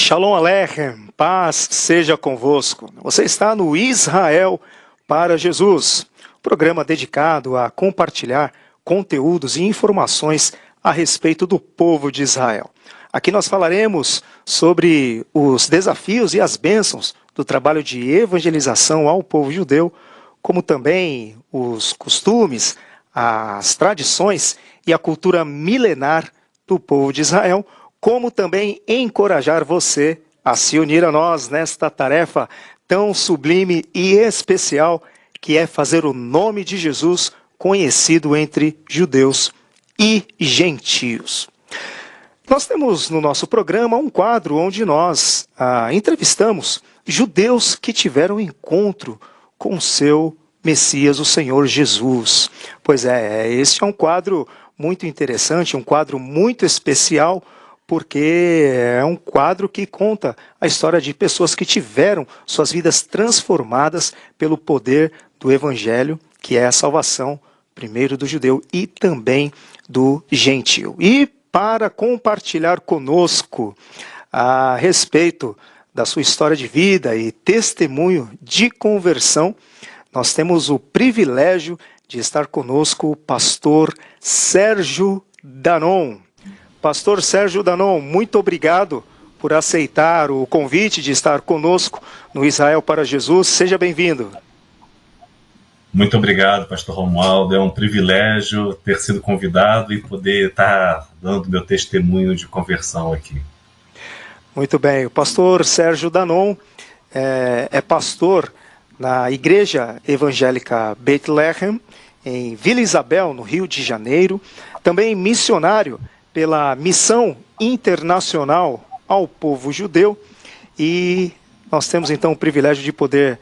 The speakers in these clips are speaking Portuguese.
Shalom Aleichem, paz seja convosco. Você está no Israel para Jesus, programa dedicado a compartilhar conteúdos e informações a respeito do povo de Israel. Aqui nós falaremos sobre os desafios e as bênçãos do trabalho de evangelização ao povo judeu, como também os costumes, as tradições e a cultura milenar do povo de Israel, como também encorajar você a se unir a nós nesta tarefa tão sublime e especial que é fazer o nome de Jesus conhecido entre judeus e gentios. Nós temos no nosso programa um quadro onde nós entrevistamos judeus que tiveram encontro com o seu Messias, o Senhor Jesus. Pois é, este é um quadro muito interessante, um quadro muito especial, porque é um quadro que conta a história de pessoas que tiveram suas vidas transformadas pelo poder do Evangelho, que é a salvação, primeiro do judeu e também do gentio. E para compartilhar conosco a respeito da sua história de vida e testemunho de conversão, nós temos o privilégio de estar conosco o pastor Sérgio Danon. Pastor Sérgio Danon, muito obrigado por aceitar o convite de estar conosco no Israel para Jesus. Seja bem-vindo. Muito obrigado, pastor Romualdo. É um privilégio ter sido convidado e poder estar dando meu testemunho de conversão aqui. Muito bem. O pastor Sérgio Danon é pastor na Igreja Evangélica Bethlehem, em Vila Isabel, no Rio de Janeiro. Também missionário pela Missão Internacional ao Povo Judeu, e nós temos então o privilégio de poder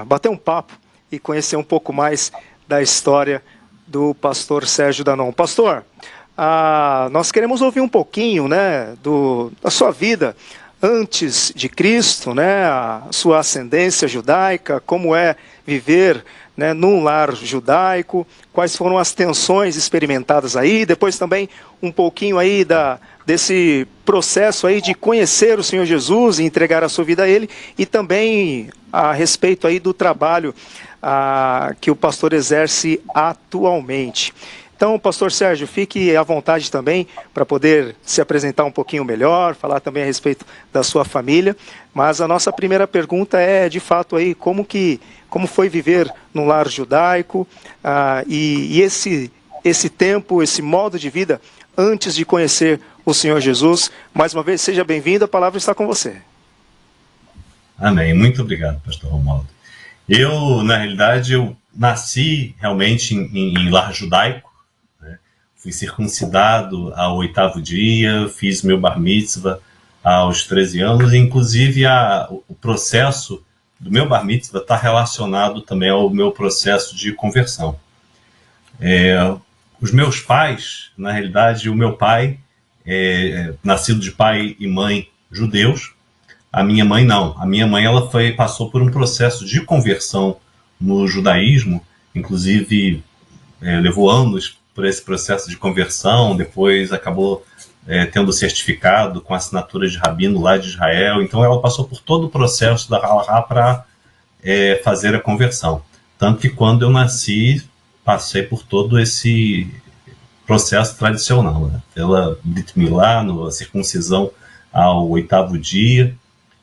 bater um papo e conhecer um pouco mais da história do pastor Sérgio Danon. Pastor, nós queremos ouvir um pouquinho, né, da sua vida antes de Cristo, né, a sua ascendência judaica, como é viver, né, num lar judaico, quais foram as tensões experimentadas aí, depois também um pouquinho aí desse processo aí de conhecer o Senhor Jesus e entregar a sua vida a Ele, e também a respeito aí do trabalho que o pastor exerce atualmente. Então, pastor Sérgio, fique à vontade também para poder se apresentar um pouquinho melhor, falar também a respeito da sua família, mas a nossa primeira pergunta é, de fato, aí, como foi viver num lar judaico e esse tempo, esse modo de vida antes de conhecer o Senhor Jesus. Mais uma vez, seja bem-vindo, a palavra está com você. Amém. Muito obrigado, pastor Romualdo. Na realidade, eu nasci realmente em lar judaico. Fui circuncidado ao 8º dia, fiz meu bar mitzvah aos 13 anos, e inclusive o processo do meu bar mitzvah está relacionado também ao meu processo de conversão. Os meus pais, na realidade, o meu pai nascido de pai e mãe judeus, a minha mãe não. A minha mãe passou por um processo de conversão no judaísmo, inclusive levou anos por esse processo de conversão, depois acabou tendo certificado com assinatura de rabino lá de Israel. Então ela passou por todo o processo da Halachá para fazer a conversão. Tanto que quando eu nasci, passei por todo esse processo tradicional, né? Pela Brit Milá, a circuncisão ao 8º dia,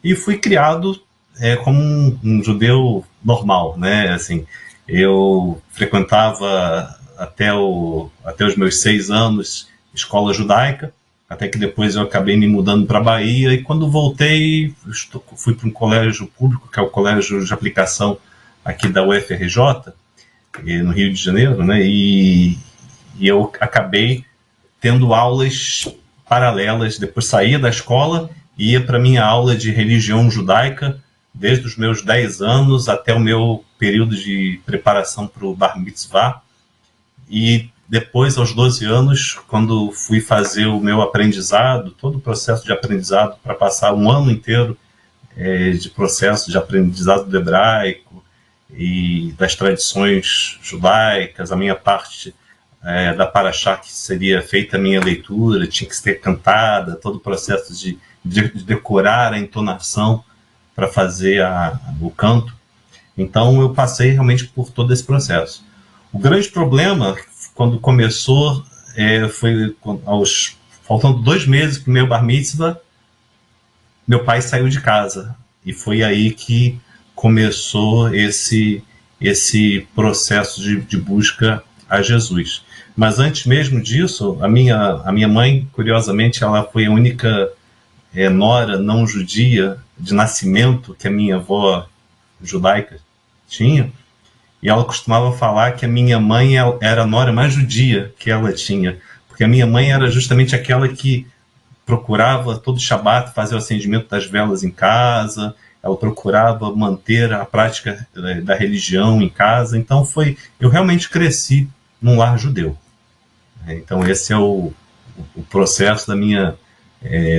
e fui criado como um judeu normal, né? Assim, eu frequentava até os meus 6 anos escola judaica, até que depois eu acabei me mudando para a Bahia, e quando voltei fui para um colégio público, que é o colégio de aplicação aqui da UFRJ, no Rio de Janeiro, né? E eu acabei tendo aulas paralelas. Depois saía da escola e ia para minha aula de religião judaica desde os meus 10 anos até o meu período de preparação para o Bar Mitzvah. E depois, aos 12 anos, quando fui fazer o meu aprendizado, todo o processo de aprendizado, para passar um ano inteiro de processo de aprendizado do hebraico e das tradições judaicas, a minha parte da Parashá, que seria feita a minha leitura, tinha que ser cantada, todo o processo de de decorar a entonação para fazer o canto. Então eu passei realmente por todo esse processo. O grande problema, quando começou, foi faltando 2 meses para o meu bar mitzvah, meu pai saiu de casa. E foi aí que começou esse processo de busca a Jesus. Mas antes mesmo disso, a minha mãe, curiosamente, ela foi a única nora não judia de nascimento que a minha avó judaica tinha. E ela costumava falar que a minha mãe era a nora mais judia que ela tinha. Porque a minha mãe era justamente aquela que procurava todo Shabat fazer o acendimento das velas em casa, ela procurava manter a prática da religião em casa. Então eu realmente cresci num lar judeu. Então esse é o processo da minha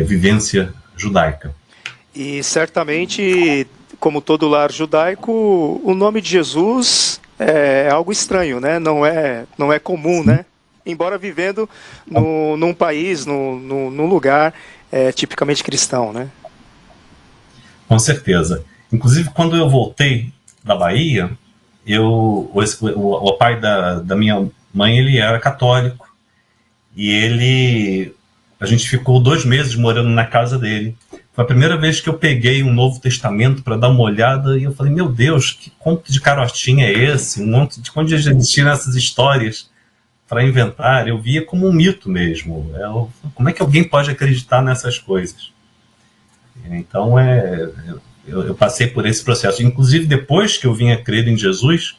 vivência judaica. E certamente, como todo lar judaico, o nome de Jesus é algo estranho, né? Não é comum, né? Embora vivendo num país, num lugar tipicamente cristão, né? Com certeza. Inclusive, quando eu voltei da Bahia, o pai da minha mãe, ele era católico. E a gente ficou 2 meses morando na casa dele. Foi a primeira vez que eu peguei um Novo Testamento para dar uma olhada e eu falei, meu Deus, que conto de carotinha é esse? Um monte de onde existiram essas histórias para inventar. Eu via como um mito mesmo. Como é que alguém pode acreditar nessas coisas? Então, eu passei por esse processo. Inclusive, depois que eu vim a crer em Jesus,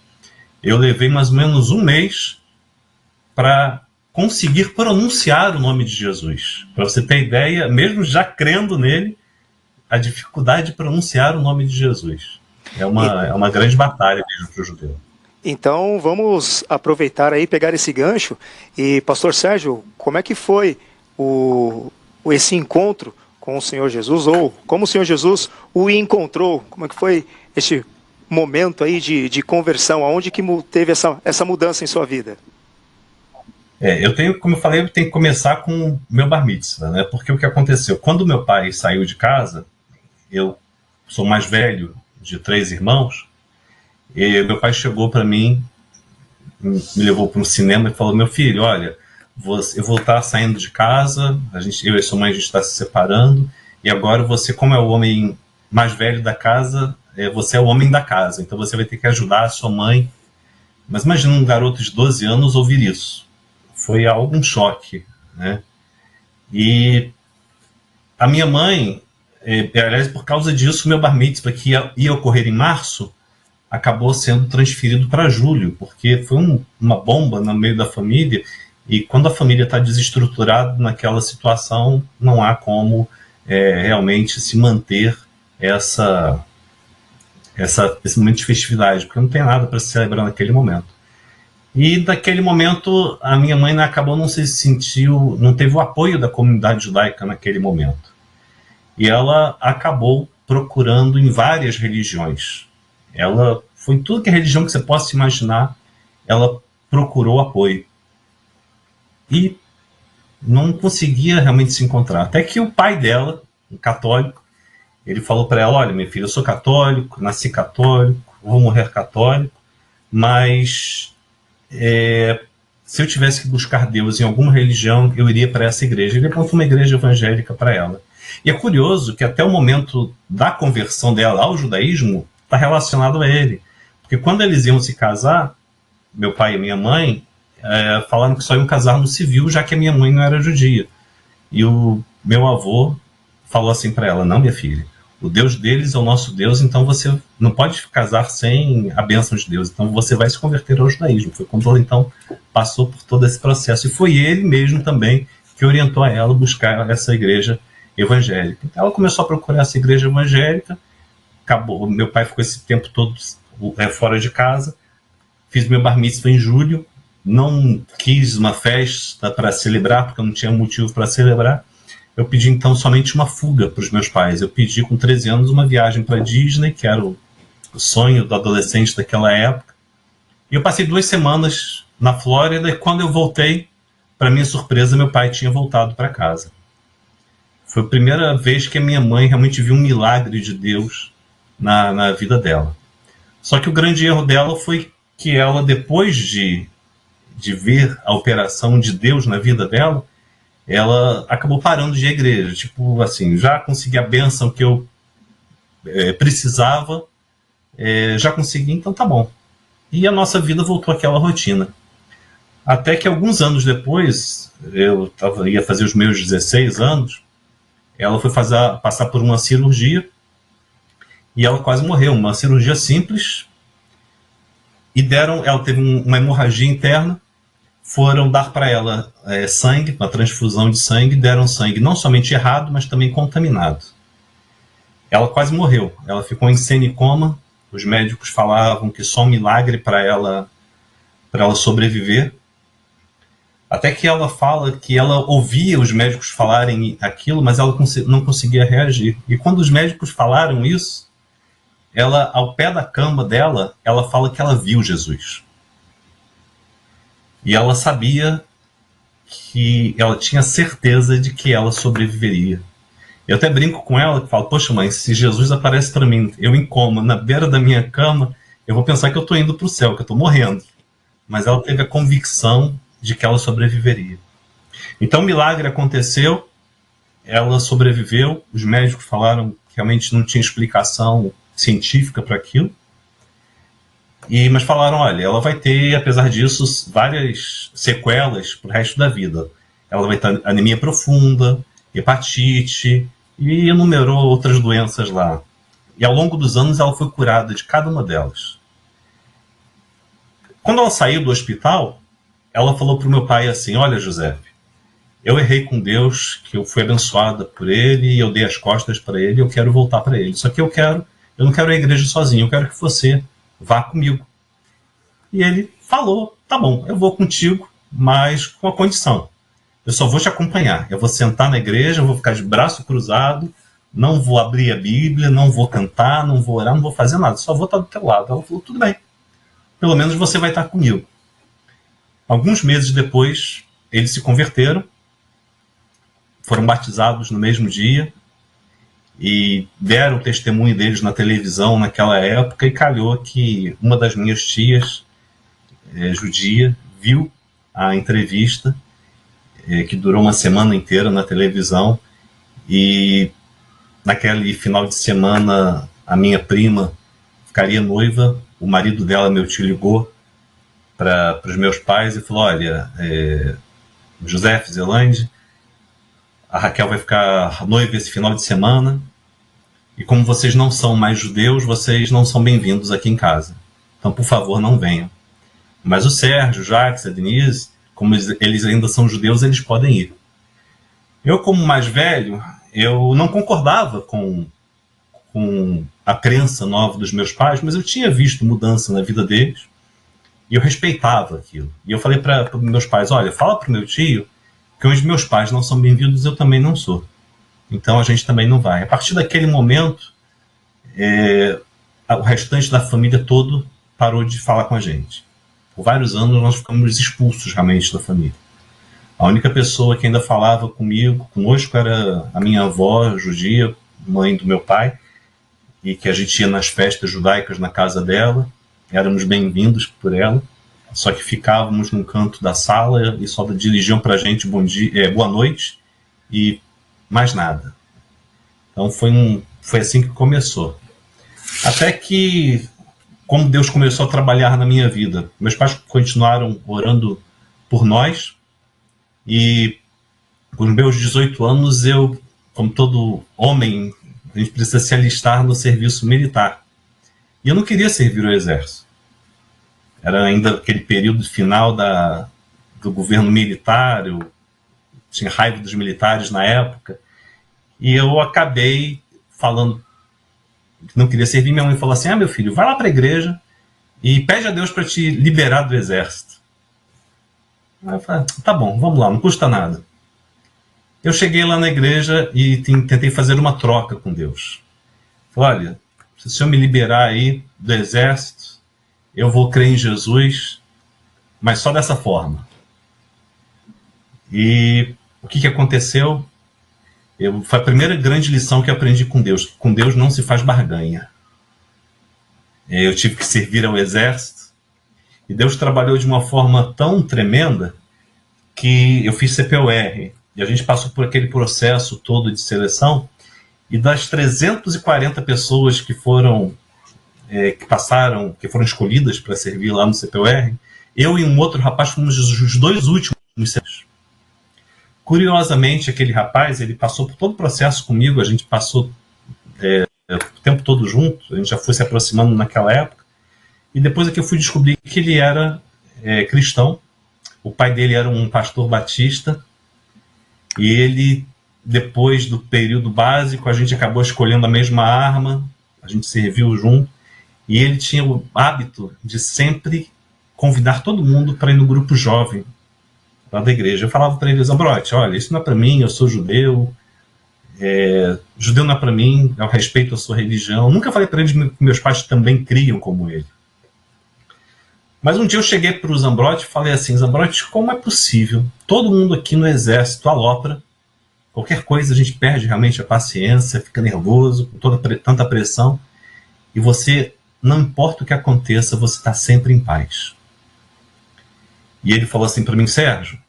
eu levei mais ou menos 1 mês para conseguir pronunciar o nome de Jesus. Para você ter ideia, mesmo já crendo nele, a dificuldade de pronunciar o nome de Jesus. É uma grande batalha mesmo para o judeu. Então, vamos aproveitar aí, pegar esse gancho. E, pastor Sérgio, como é que foi esse encontro com o Senhor Jesus, ou como o Senhor Jesus o encontrou? Como é que foi este momento aí de conversão? Aonde que teve essa mudança em sua vida? Como eu falei, eu tenho que começar com o meu bar mitzvah, né? Porque o que aconteceu? Quando meu pai saiu de casa, eu sou mais velho de 3 irmãos, e meu pai chegou para mim, me levou para um cinema e falou, meu filho, olha, eu vou estar saindo de casa, eu e sua mãe, a gente está se separando, e agora você, como é o homem mais velho da casa, você é o homem da casa, então você vai ter que ajudar a sua mãe. Mas imagina um garoto de 12 anos ouvir isso. Foi um choque, né? E a minha mãe, aliás, por causa disso, meu bar mitzvah, que ia ocorrer em março, acabou sendo transferido para julho, porque foi uma bomba no meio da família, e quando a família está desestruturada naquela situação, não há como realmente se manter esse momento de festividade, porque não tem nada para se celebrar naquele momento. E naquele momento a minha mãe acabou não teve o apoio da comunidade judaica naquele momento. E ela acabou procurando em várias religiões. Ela foi em tudo que é religião que você possa imaginar, ela procurou apoio. E não conseguia realmente se encontrar. Até que o pai dela, um católico, ele falou para ela, olha, minha filha, eu sou católico, nasci católico, vou morrer católico, mas se eu tivesse que buscar Deus em alguma religião, eu iria para essa igreja. Ele apontou uma igreja evangélica para ela. E é curioso que até o momento da conversão dela ao judaísmo está relacionado a ele. Porque quando eles iam se casar, meu pai e minha mãe falaram que só iam casar no civil, já que a minha mãe não era judia. E o meu avô falou assim para ela, não, minha filha, o Deus deles é o nosso Deus, então você não pode casar sem a bênção de Deus, então você vai se converter ao judaísmo. Foi quando ela, então, passou por todo esse processo. E foi ele mesmo também que orientou a ela a buscar essa igreja evangélica. Então ela começou a procurar essa igreja evangélica, meu pai ficou esse tempo todo fora de casa, fiz meu bar mitzvah em julho, não quis uma festa para celebrar, porque eu não tinha motivo para celebrar. Eu pedi, então, somente uma fuga para os meus pais. Eu pedi, com 13 anos, uma viagem para Disney, que era o sonho do adolescente daquela época. E eu passei 2 semanas na Flórida, e quando eu voltei, para minha surpresa, meu pai tinha voltado para casa. Foi a primeira vez que a minha mãe realmente viu um milagre de Deus na vida dela. Só que o grande erro dela foi que ela, depois de ver a operação de Deus na vida dela, ela acabou parando de ir à igreja. Tipo assim, já consegui a bênção que eu precisava, já consegui, então tá bom. E a nossa vida voltou àquela rotina. Até que alguns anos depois, ia fazer os meus 16 anos, ela foi passar por uma cirurgia e ela quase morreu. Uma cirurgia simples. E ela teve uma hemorragia interna, foram dar para ela sangue, uma transfusão de sangue, deram sangue não somente errado, mas também contaminado. Ela quase morreu, ela ficou em semicoma, os médicos falavam que só um milagre para ela sobreviver. Até que ela fala que ela ouvia os médicos falarem aquilo, mas ela não conseguia reagir. E quando os médicos falaram isso, ela, ao pé da cama dela, ela fala que ela viu Jesus. E ela sabia que ela tinha certeza de que ela sobreviveria. Eu até brinco com ela, que falo, poxa mãe, se Jesus aparece para mim, eu em coma, na beira da minha cama, eu vou pensar que eu estou indo para o céu, que eu estou morrendo. Mas ela teve a convicção de que ela sobreviveria. Então o milagre aconteceu, ela sobreviveu, os médicos falaram que realmente não tinha explicação científica para aquilo, mas falaram, olha, ela vai ter, apesar disso, várias sequelas para o resto da vida. Ela vai ter anemia profunda, hepatite e enumerou outras doenças lá. E ao longo dos anos ela foi curada de cada uma delas. Quando ela saiu do hospital, ela falou para o meu pai assim, olha, José, eu errei com Deus, que eu fui abençoada por Ele, eu dei as costas para Ele, eu quero voltar para Ele. Só que eu não quero ir à igreja sozinho, eu quero que você vá comigo. E ele falou, tá bom, eu vou contigo, mas com a condição. Eu só vou te acompanhar. Eu vou sentar na igreja, eu vou ficar de braço cruzado, não vou abrir a Bíblia, não vou cantar, não vou orar, não vou fazer nada, só vou estar do teu lado. Ela falou, tudo bem, pelo menos você vai estar comigo. Alguns meses depois, eles se converteram, foram batizados no mesmo dia e deram o testemunho deles na televisão naquela época, e calhou que uma das minhas tias, judia, viu a entrevista, que durou uma semana inteira na televisão, e naquele final de semana a minha prima ficaria noiva, o marido dela, meu tio, ligou para os meus pais e falou, olha, José Zelande, a Raquel vai ficar noiva esse final de semana, e como vocês não são mais judeus, vocês não são bem-vindos aqui em casa. Então, por favor, não venham. Mas o Sérgio, o Jacques, a Denise, como eles ainda são judeus, eles podem ir. Eu, como mais velho, eu não concordava com a crença nova dos meus pais, mas eu tinha visto mudança na vida deles, e eu respeitava aquilo. E eu falei para meus pais, olha, fala para o meu tio que onde meus pais não são bem-vindos, eu também não sou. Então a gente também não vai. A partir daquele momento, o restante da família todo parou de falar com a gente. Por vários anos nós ficamos expulsos realmente da família. A única pessoa que ainda falava conosco, era a minha avó judia, mãe do meu pai, e que a gente ia nas festas judaicas na casa dela, éramos bem-vindos por ela, só que ficávamos num canto da sala e só dirigiam para a gente bom dia, boa noite e mais nada. Então foi assim que começou. Até que, como Deus começou a trabalhar na minha vida, meus pais continuaram orando por nós, e com os meus 18 anos, eu, como todo homem, a gente precisa se alistar no serviço militar. E eu não queria servir o exército. Era ainda aquele período final do governo militar, eu tinha raiva dos militares na época, e eu acabei falando que não queria servir. Minha mãe falou assim, meu filho, vai lá para a igreja e pede a Deus para te liberar do exército. Aí eu falei, tá bom, vamos lá, não custa nada. Eu cheguei lá na igreja e tentei fazer uma troca com Deus. Falei, olha, se o Senhor me liberar aí do exército, eu vou crer em Jesus, mas só dessa forma. E o que aconteceu? Foi a primeira grande lição que eu aprendi com Deus. Com Deus não se faz barganha. Eu tive que servir ao exército. E Deus trabalhou de uma forma tão tremenda que eu fiz CPOR. E a gente passou por aquele processo todo de seleção. E das 340 pessoas que foram escolhidas para servir lá no CPOR, eu e um outro rapaz fomos os dois últimos. Curiosamente, aquele rapaz, ele passou por todo o processo comigo, a gente passou o tempo todo junto, a gente já foi se aproximando naquela época, e depois é que eu fui descobrir que ele era cristão, o pai dele era um pastor batista, e ele, depois do período básico, a gente acabou escolhendo a mesma arma, a gente serviu junto, e ele tinha o hábito de sempre convidar todo mundo para ir no grupo jovem lá da igreja. Eu falava para ele: Zambrotti, olha, isso não é para mim, eu sou judeu, judeu não é para mim, eu respeito a sua religião. Nunca falei para ele que meus pais também criam como ele. Mas um dia eu cheguei para o Zambrotti e falei assim: Zambrotti, como é possível? Todo mundo aqui no exército alopra, qualquer coisa a gente perde realmente a paciência, fica nervoso, com tanta pressão, e você, não importa o que aconteça, você está sempre em paz. E ele falou assim para mim: Sérgio,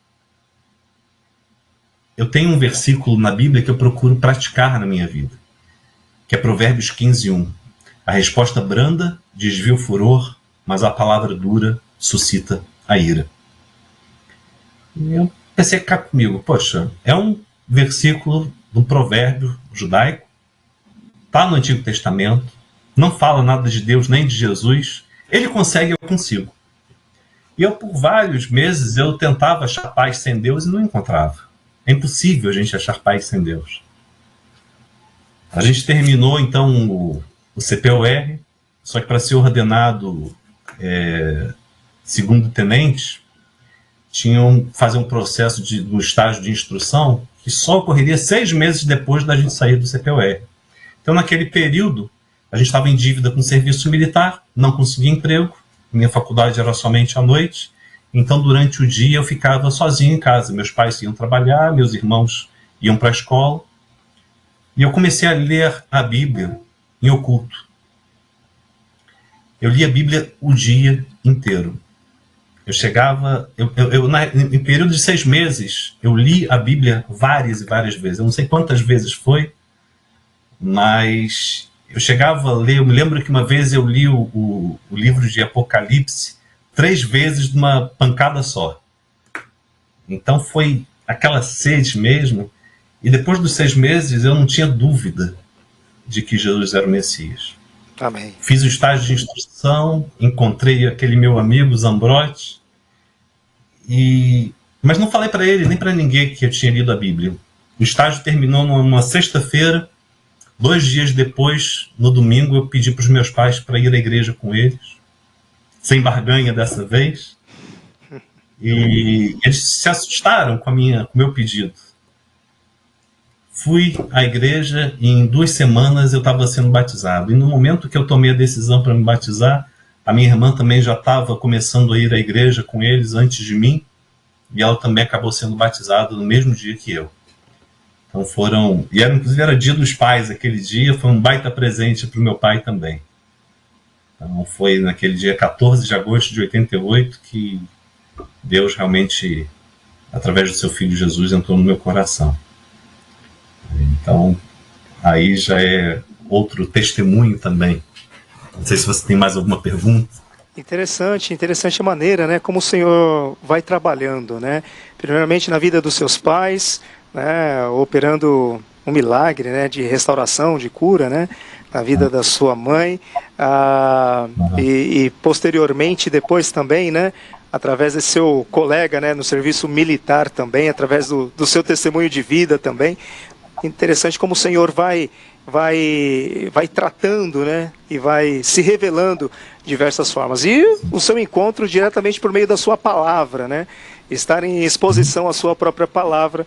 eu tenho um versículo na Bíblia que eu procuro praticar na minha vida, que é Provérbios 15:1. A resposta branda desvia o furor, mas a palavra dura suscita a ira. E eu pensei cá comigo: poxa, é um versículo de um provérbio judaico, está no Antigo Testamento, não fala nada de Deus nem de Jesus, ele consegue, eu consigo. E eu, por vários meses, eu tentava achar paz sem Deus e não encontrava. É impossível a gente achar paz sem Deus. A gente terminou, então, o CPOR, só que para ser ordenado segundo tenente, tinham que fazer um processo no estágio de instrução que só ocorreria 6 meses depois da gente sair do CPOR. Então, naquele período, a gente estava em dívida com o serviço militar, não conseguia emprego, minha faculdade era somente à noite, então durante o dia eu ficava sozinho em casa. Meus pais iam trabalhar, meus irmãos iam para a escola, e eu comecei a ler a Bíblia em oculto. Eu lia a Bíblia o dia inteiro. Eu chegava, em período de 6 meses, eu li a Bíblia várias e várias vezes. Eu não sei quantas vezes foi, mas eu chegava a ler. Eu me lembro que uma vez eu li o livro de Apocalipse 3 vezes de uma pancada só. Então foi aquela sede mesmo. E depois dos 6 meses eu não tinha dúvida de que Jesus era o Messias. Amém. Fiz o estágio de instrução, encontrei aquele meu amigo Zambrotti, mas não falei para ele nem para ninguém que eu tinha lido a Bíblia. O estágio terminou numa sexta-feira. 2 dias depois, no domingo, eu pedi para os meus pais para ir à igreja com eles, sem barganha dessa vez, e eles se assustaram com o meu pedido. Fui à igreja e em 2 semanas eu estava sendo batizado. E no momento que eu tomei a decisão para me batizar, a minha irmã também já estava começando a ir à igreja com eles antes de mim, e ela também acabou sendo batizada no mesmo dia que eu. Então inclusive era dia dos pais aquele dia, foi um baita presente para o meu pai também. Então foi naquele dia 14 de agosto de 88 que Deus realmente, através do seu Filho Jesus, entrou no meu coração. Então, aí já é outro testemunho também. Não sei se você tem mais alguma pergunta. Interessante a maneira, né, como o Senhor vai trabalhando, né? Primeiramente na vida dos seus pais, né, operando um milagre, né, de restauração, de cura, né, na vida da sua mãe, e posteriormente, depois também, né, através desse seu colega, né, no serviço militar também, através do seu testemunho de vida também. Interessante como o Senhor vai tratando, né, e vai se revelando de diversas formas. E o seu encontro diretamente por meio da sua palavra, né, estar em exposição à sua própria palavra,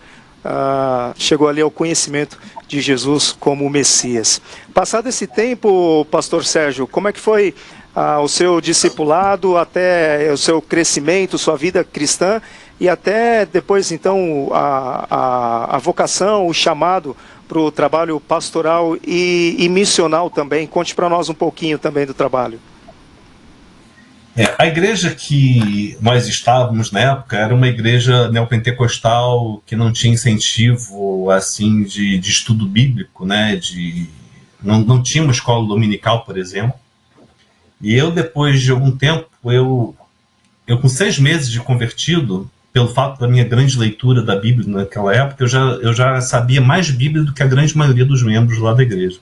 chegou ali ao conhecimento de Jesus como o Messias. Passado esse tempo, pastor Sérgio, como é que foi o seu discipulado, até o seu crescimento, sua vida cristã, e até depois, então, a vocação, o chamado para o trabalho pastoral e missional também. Conte para nós um pouquinho também do trabalho. A igreja que nós estávamos na época era uma igreja neopentecostal que não tinha incentivo assim de estudo bíblico, né? Não tinha uma escola dominical, por exemplo. E eu, depois de algum tempo, eu com 6 meses de convertido, pelo fato da minha grande leitura da Bíblia naquela época, eu já sabia mais Bíblia do que a grande maioria dos membros lá da igreja.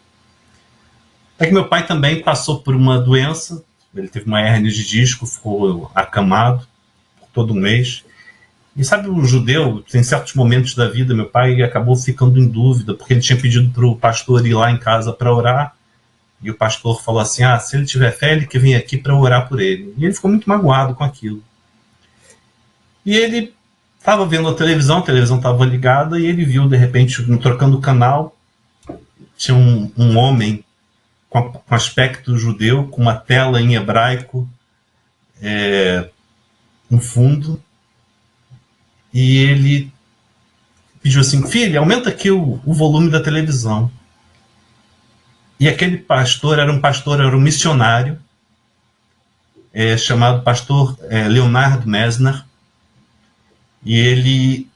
Até que meu pai também passou por uma doença. Ele teve uma hérnia de disco, ficou acamado por todo um mês. E sabe, o judeu, em certos momentos da vida, meu pai acabou ficando em dúvida, porque ele tinha pedido para o pastor ir lá em casa para orar, e o pastor falou assim, se ele tiver fé, ele que vem aqui para orar por ele. E ele ficou muito magoado com aquilo. E ele estava vendo a televisão estava ligada, e ele viu, de repente, trocando o canal, tinha um homem com aspecto judeu, com uma tela em hebraico no fundo, e ele pediu assim, filho, aumenta aqui o volume da televisão. E aquele pastor era um missionário, chamado pastor Leonardo Messner, e ele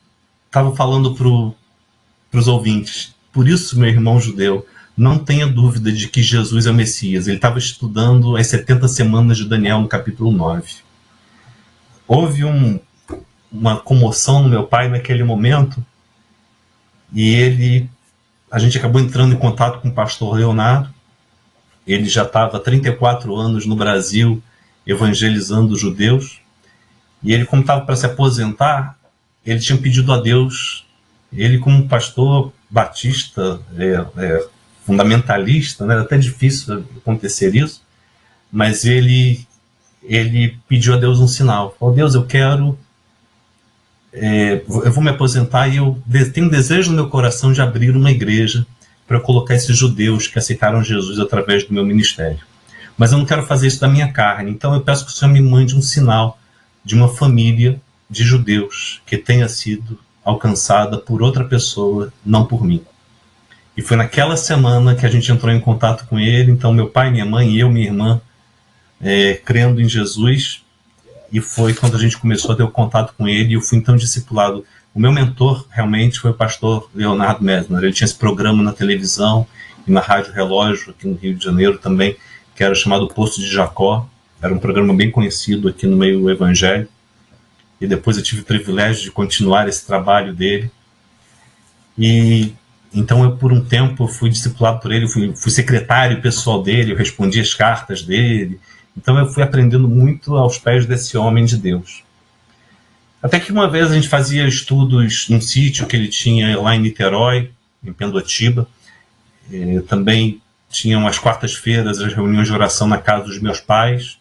estava falando para os ouvintes, por isso, meu irmão judeu, não tenha dúvida de que Jesus é o Messias. Ele estava estudando as 70 semanas de Daniel no capítulo 9. Houve uma comoção no meu pai naquele momento, e a gente acabou entrando em contato com o pastor Leonardo. Ele já estava há 34 anos no Brasil evangelizando os judeus, e ele, como estava para se aposentar, ele tinha pedido a Deus, ele como pastor batista, fundamentalista, né? Era até difícil acontecer isso, mas ele pediu a Deus um sinal. Falou, Deus, eu vou me aposentar e eu tenho um desejo no meu coração de abrir uma igreja para colocar esses judeus que aceitaram Jesus através do meu ministério. Mas eu não quero fazer isso da minha carne, então eu peço que o Senhor me mande um sinal de uma família de judeus que tenha sido alcançada por outra pessoa, não por mim. E foi naquela semana que a gente entrou em contato com ele. Então meu pai, minha mãe e eu, minha irmã, crendo em Jesus, e foi quando a gente começou a ter o contato com ele, e eu fui então discipulado. O meu mentor realmente foi o pastor Leonardo Messner. Ele tinha esse programa na televisão e na Rádio Relógio, aqui no Rio de Janeiro também, que era chamado Poço de Jacó. Era um programa bem conhecido aqui no meio evangélico. E depois eu tive o privilégio de continuar esse trabalho dele. E então eu, por um tempo, fui discipulado por ele, fui secretário pessoal dele, eu respondi as cartas dele. Então eu fui aprendendo muito aos pés desse homem de Deus. Até que uma vez a gente fazia estudos num sítio que ele tinha lá em Niterói, em Pendotiba. Também tinham às quartas-feiras as reuniões de oração na casa dos meus pais,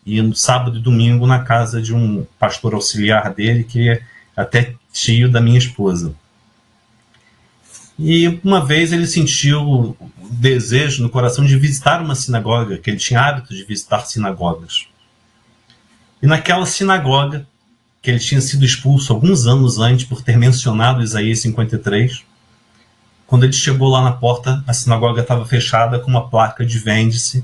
e no sábado e domingo na casa de um pastor auxiliar dele, que é até tio da minha esposa. E uma vez ele sentiu o desejo no coração de visitar uma sinagoga, que ele tinha hábito de visitar sinagogas. E naquela sinagoga, que ele tinha sido expulso alguns anos antes por ter mencionado Isaías 53, quando ele chegou lá na porta, a sinagoga estava fechada com uma placa de vende-se,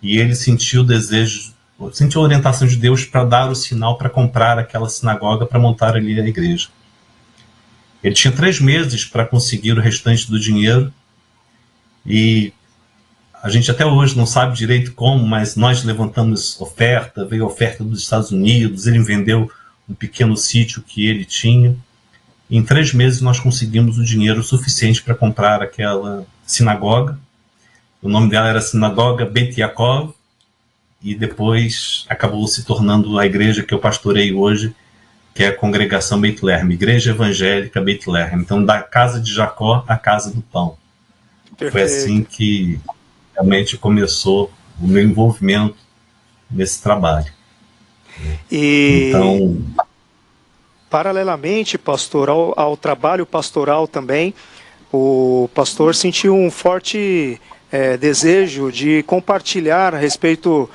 e ele sentiu o desejo, sentiu a orientação de Deus para dar o sinal para comprar aquela sinagoga, para montar ali a igreja. Ele tinha 3 meses para conseguir o restante do dinheiro, e a gente até hoje não sabe direito como, mas nós levantamos oferta, veio a oferta dos Estados Unidos, ele vendeu um pequeno sítio que ele tinha. Em 3 meses nós conseguimos o dinheiro suficiente para comprar aquela sinagoga. O nome dela era Sinagoga Beit Yaakov, e depois acabou se tornando a igreja que eu pastorei hoje, que é a Congregação Beit Lehem, Igreja Evangélica Beit Lehem. Então, da casa de Jacó à casa do pão. Perfeito. Foi assim que realmente começou o meu envolvimento nesse trabalho. Então, paralelamente, pastor, ao trabalho pastoral também, o pastor sentiu um forte desejo de compartilhar a respeito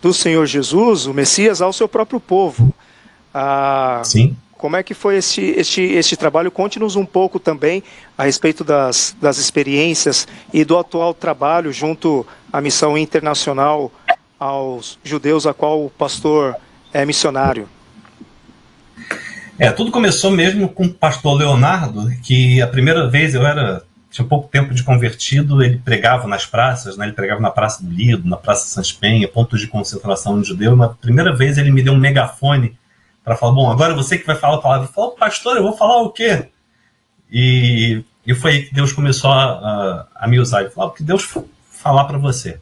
do Senhor Jesus, o Messias, ao seu próprio povo. Sim. Como é que foi este trabalho? Conte-nos um pouco também a respeito das experiências e do atual trabalho junto à missão internacional aos judeus, a qual o pastor é missionário. Tudo começou mesmo com o pastor Leonardo, que a primeira vez tinha pouco tempo de convertido, ele pregava nas praças, né? Ele pregava na Praça do Lido, na Praça Sans Penha, pontos de concentração de judeu. Na primeira vez ele me deu um megafone para falar, bom, agora você que vai falar a palavra. Ele falou, pastor, eu vou falar o quê? E foi aí que Deus começou a me usar. Ele falou, que Deus falar para você.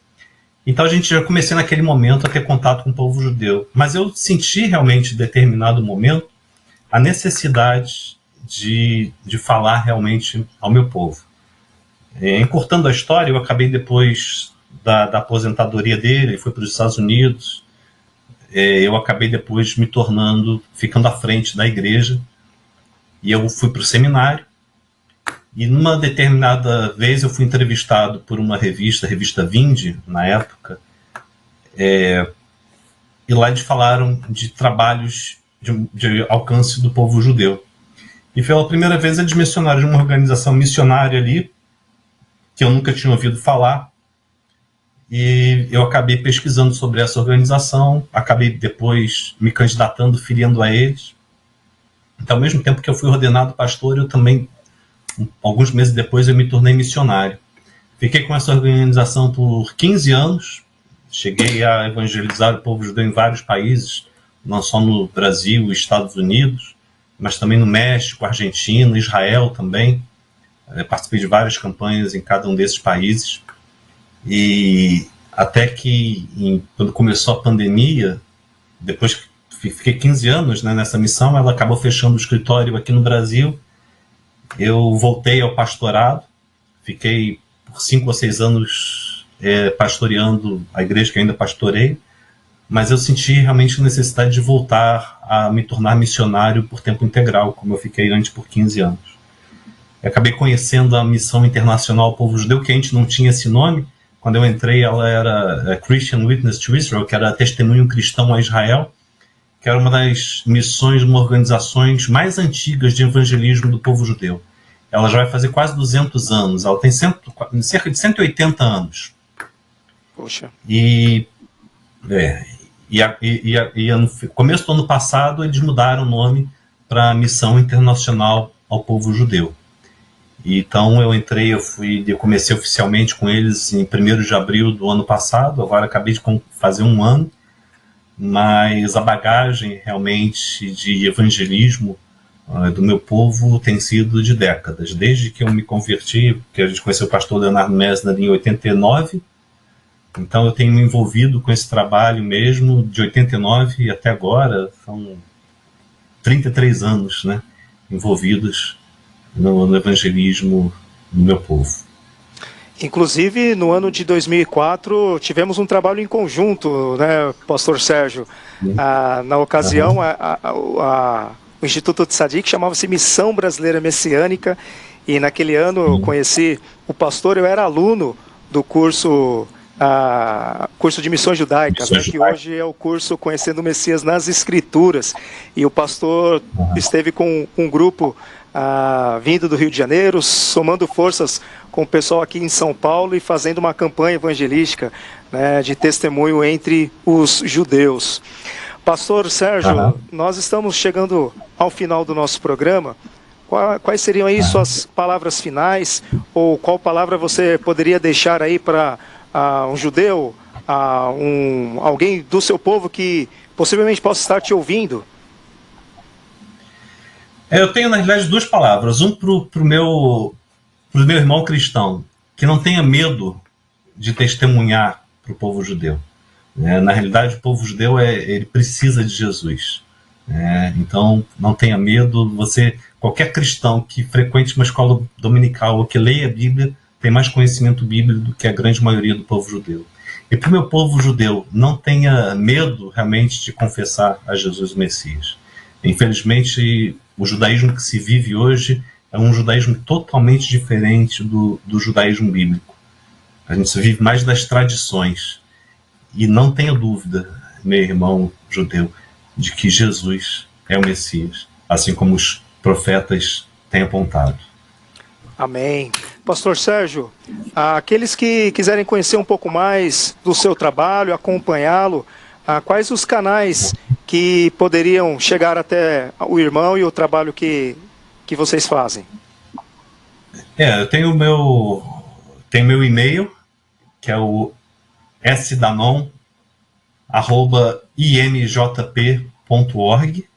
Então já comecei naquele momento a ter contato com o povo judeu. Mas eu senti realmente, em determinado momento, a necessidade de falar realmente ao meu povo. Encurtando a história, eu acabei depois da aposentadoria dele, ele foi para os Estados Unidos, eu acabei depois ficando à frente da igreja, e eu fui para o seminário, e numa determinada vez eu fui entrevistado por uma revista, a revista Vinde, na época, e lá eles falaram de trabalhos de alcance do povo judeu. E pela primeira vez eles mencionaram de uma organização missionária ali, que eu nunca tinha ouvido falar, e eu acabei pesquisando sobre essa organização, acabei depois me candidatando, filiando a eles. Então, ao mesmo tempo que eu fui ordenado pastor, eu também, alguns meses depois, eu me tornei missionário. Fiquei com essa organização por 15 anos, cheguei a evangelizar o povo judeu em vários países, não só no Brasil e Estados Unidos, mas também no México, Argentina, Israel também. Participei de várias campanhas em cada um desses países. E até que, quando começou a pandemia, depois que fiquei 15 anos, né, nessa missão, ela acabou fechando o escritório aqui no Brasil. Eu voltei ao pastorado, fiquei por 5 ou 6 anos pastoreando a igreja que eu ainda pastorei, mas eu senti realmente a necessidade de voltar a me tornar missionário por tempo integral, como eu fiquei antes por 15 anos. Eu acabei conhecendo a Missão Internacional ao Povo Judeu, que a gente não tinha esse nome. Quando eu entrei, ela era Christian Witness to Israel, que era Testemunho Cristão a Israel, que era uma das missões de uma organizações mais antigas de evangelismo do povo judeu. Ela já vai fazer quase 200 anos, ela tem cerca de 180 anos. Poxa. E no começo do ano passado eles mudaram o nome para Missão Internacional ao Povo Judeu. Então eu comecei oficialmente com eles em 1º de abril do ano passado, agora acabei de fazer um ano, mas a bagagem realmente de evangelismo do meu povo tem sido de décadas. Desde que eu me converti, que a gente conheceu o pastor Leonardo Messner em 89, então eu tenho me envolvido com esse trabalho mesmo de 89 até agora, são 33 anos, né, envolvidos no evangelismo do meu povo. Inclusive, no ano de 2004, tivemos um trabalho em conjunto, né, pastor Sérgio? Na ocasião, o Instituto Tzadik chamava-se Missão Brasileira Messiânica, e naquele ano eu conheci o pastor, eu era aluno do curso de Missões Judaicas, né, que hoje é o curso Conhecendo o Messias nas Escrituras, e o pastor esteve com um grupo vindo do Rio de Janeiro, somando forças com o pessoal aqui em São Paulo e fazendo uma campanha evangelística, né, de testemunho entre os judeus. Pastor Sérgio, nós estamos chegando ao final do nosso programa. Quais seriam aí suas palavras finais, ou qual palavra você poderia deixar aí para um judeu, alguém do seu povo que possivelmente possa estar te ouvindo? Eu tenho, na realidade, 2 palavras. Um pro meu irmão cristão, que não tenha medo de testemunhar para o povo judeu. Na realidade, o povo judeu ele precisa de Jesus. Então, não tenha medo. Qualquer cristão que frequente uma escola dominical ou que leia a Bíblia, tem mais conhecimento bíblico do que a grande maioria do povo judeu. E para o meu povo judeu, não tenha medo realmente de confessar a Jesus o Messias. Infelizmente, o judaísmo que se vive hoje é um judaísmo totalmente diferente do judaísmo bíblico. A gente vive mais das tradições. E não tenha dúvida, meu irmão judeu, de que Jesus é o Messias, assim como os profetas têm apontado. Amém. Pastor Sérgio, aqueles que quiserem conhecer um pouco mais do seu trabalho, acompanhá-lo, quais os canais que poderiam chegar até o irmão e o trabalho que vocês fazem? Eu tenho meu e-mail, que é o sdanon@imjp.org.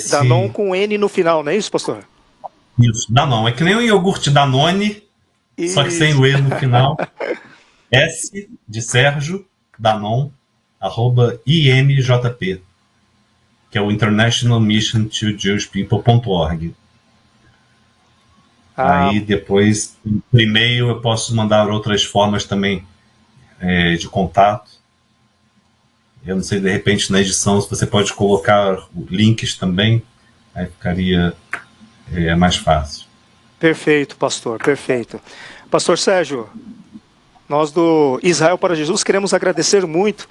Danon com N no final, não é isso, pastor? Isso, Danon. É que nem o iogurte Danone, só que sem o E no final. S de Sérgio, Danon, @imjp, que é o International Mission to Jewish People.org. Aí depois, por e-mail, eu posso mandar outras formas também de contato. Eu não sei, de repente, na edição, se você pode colocar links também, aí ficaria mais fácil. Perfeito, pastor, perfeito. Pastor Sérgio, nós do Israel para Jesus queremos agradecer muito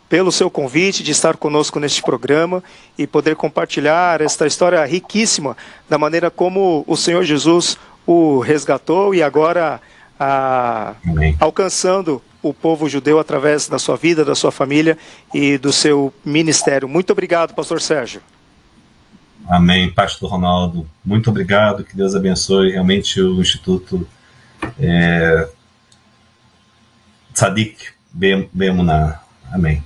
pelo seu convite de estar conosco neste programa e poder compartilhar esta história riquíssima da maneira como o Senhor Jesus o resgatou e agora alcançando o povo judeu através da sua vida, da sua família e do seu ministério. Muito obrigado, pastor Sérgio. Amém, pastor Ronaldo. Muito obrigado, que Deus abençoe realmente o Instituto Tzadik Be'emunah. Amém.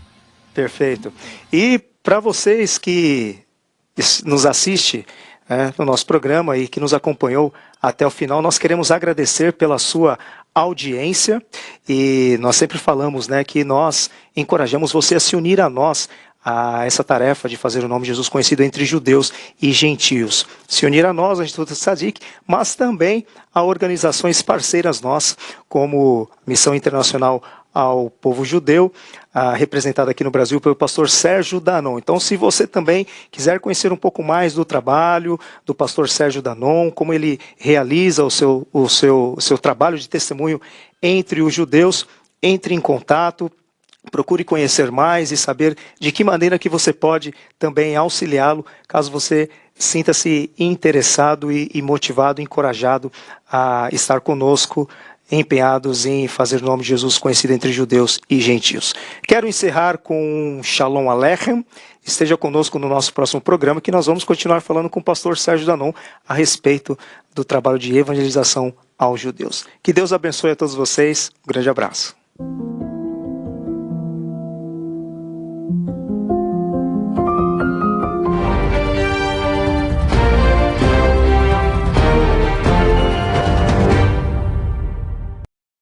Perfeito. E para vocês que nos assistem no nosso programa e que nos acompanhou até o final, nós queremos agradecer pela sua audiência e nós sempre falamos que nós encorajamos você a se unir a nós a essa tarefa de fazer o nome de Jesus conhecido entre judeus e gentios. Se unir a nós, ao Instituto Tzadik, mas também a organizações parceiras nossas, como Missão Internacional ao Povo Judeu, representada aqui no Brasil pelo pastor Sérgio Danon. Então, se você também quiser conhecer um pouco mais do trabalho do pastor Sérgio Danon, como ele realiza o seu trabalho de testemunho entre os judeus, entre em contato, procure conhecer mais e saber de que maneira que você pode também auxiliá-lo, caso você sinta-se interessado e motivado, encorajado a estar conosco, empenhados em fazer o nome de Jesus conhecido entre judeus e gentios. Quero encerrar com um Shalom Aleichem. Esteja conosco no nosso próximo programa, que nós vamos continuar falando com o pastor Sérgio Danon a respeito do trabalho de evangelização aos judeus. Que Deus abençoe a todos vocês. Um grande abraço.